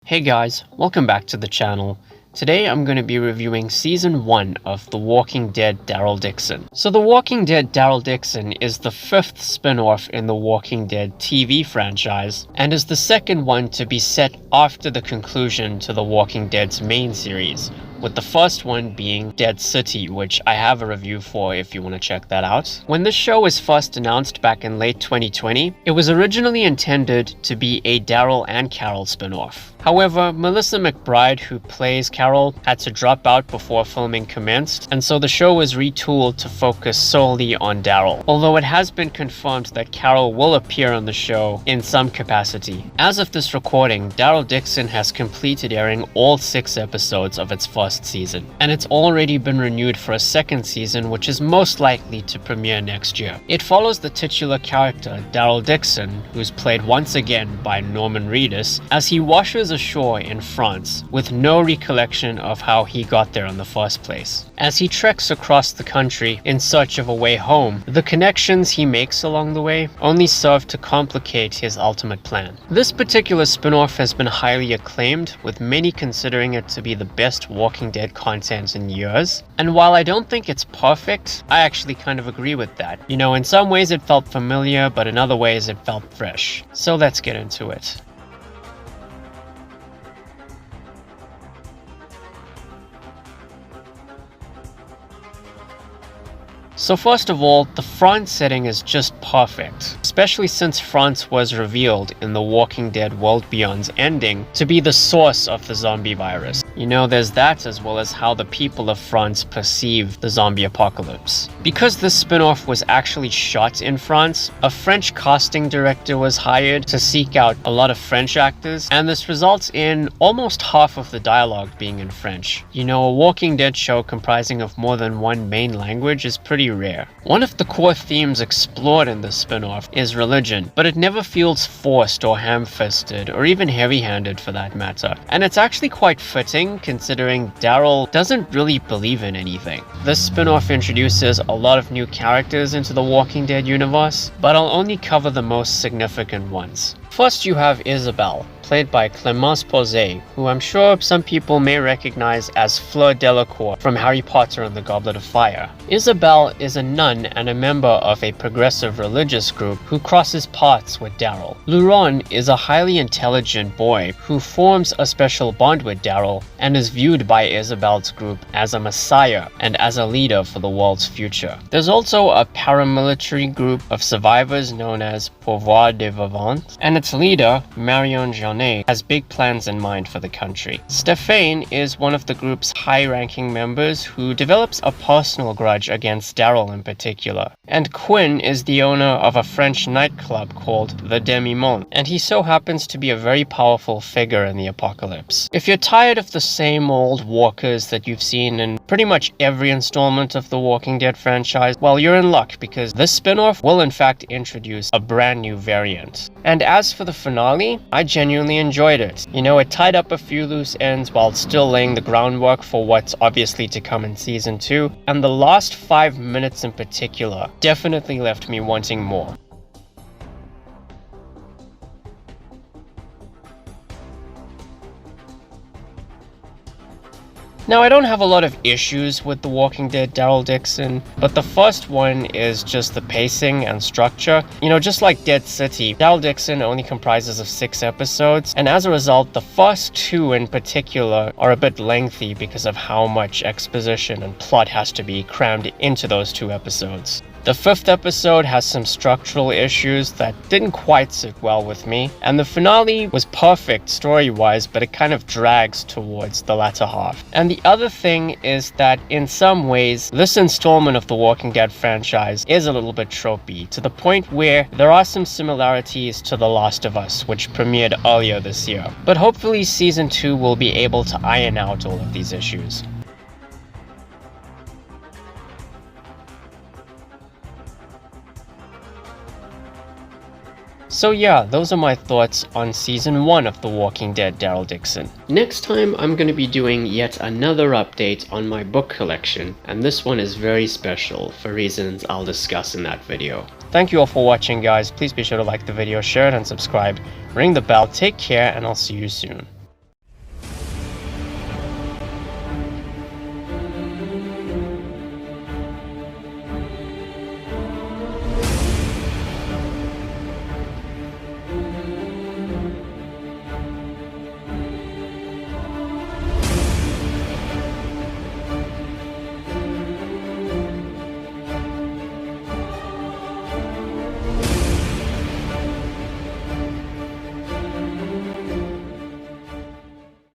Hey guys, welcome back to the channel. Today I'm going to be reviewing Season 1 of The Walking Dead Daryl Dixon. So The Walking Dead Daryl Dixon is the 5th spin-off in the Walking Dead TV franchise, and is the second one to be set after the conclusion to The Walking Dead's main series, with the first one being Dead City, which I have a review for if you want to check that out. When this show was first announced back in late 2020, it was originally intended to be a Daryl and Carol spin-off. However, Melissa McBride, who plays Carol, had to drop out before filming commenced, and so the show was retooled to focus solely on Daryl, although it has been confirmed that Carol will appear on the show in some capacity. As of this recording, Daryl Dixon has completed airing all 6 episodes of its first season, and it's already been renewed for a second season, which is most likely to premiere next year. It follows the titular character, Daryl Dixon, who's played once again by Norman Reedus, as he washes ashore in France with no recollection of how he got there in the first place. As he treks across the country in search of a way home, the connections he makes along the way only serve to complicate his ultimate plan. This particular spin-off has been highly acclaimed, with many considering it to be the best Walking Dead content in years. And while I don't think it's perfect, I actually kind of agree with that. You know, in some ways it felt familiar, but in other ways it felt fresh. So let's get into it. So first of all, the France setting is just perfect, especially since France was revealed in The Walking Dead World Beyond's ending to be the source of the zombie virus. You know, there's that, as well as how the people of France perceive the zombie apocalypse. Because this spin-off was actually shot in France, a French casting director was hired to seek out a lot of French actors, and this results in almost half of the dialogue being in French. You know, a Walking Dead show comprising of more than one main language is pretty rare. One of the core themes explored in this spin-off is religion, but it never feels forced or ham-fisted, or even heavy-handed for that matter. And it's actually quite fitting, considering Daryl doesn't really believe in anything. This spin-off introduces a lot of new characters into the Walking Dead universe, but I'll only cover the most significant ones. First you have Isabelle, played by Clémence Posay, who I'm sure some people may recognize as Fleur Delacour from Harry Potter and the Goblet of Fire. Isabelle is a nun and a member of a progressive religious group who crosses paths with Daryl. Luron is a highly intelligent boy who forms a special bond with Daryl and is viewed by Isabelle's group as a messiah and as a leader for the world's future. There's also a paramilitary group of survivors known as Pouvoir des Vivants, and its leader, Marion Jeannet, has big plans in mind for the country. Stéphane is one of the group's high-ranking members who develops a personal grudge against Daryl in particular. And Quinn is the owner of a French nightclub called the Demi-Monde, and he so happens to be a very powerful figure in the apocalypse. If you're tired of the same old walkers that you've seen in pretty much every installment of the Walking Dead franchise, well, you're in luck, because this spin-off will in fact introduce a brand new variant. And as for the finale, I genuinely enjoyed it. You know, it tied up a few loose ends while still laying the groundwork for what's obviously to come in Season 2, and the last 5 minutes in particular definitely left me wanting more. Now, I don't have a lot of issues with The Walking Dead Daryl Dixon, but the first one is just the pacing and structure. You know, just like Dead City, Daryl Dixon only comprises of 6 episodes, and as a result, the first 2 in particular are a bit lengthy because of how much exposition and plot has to be crammed into those 2 episodes. The 5th episode has some structural issues that didn't quite sit well with me, and the finale was perfect story-wise, but it kind of drags towards the latter half. And the other thing is that in some ways, this installment of the Walking Dead franchise is a little bit tropey, to the point where there are some similarities to The Last of Us, which premiered earlier this year. But hopefully Season 2 will be able to iron out all of these issues. So yeah, those are my thoughts on Season 1 of The Walking Dead Daryl Dixon. Next time I'm going to be doing yet another update on my book collection, and this one is very special for reasons I'll discuss in that video. Thank you all for watching, guys. Please be sure to like the video, share it, and subscribe. Ring the bell. Take care, and I'll see you soon.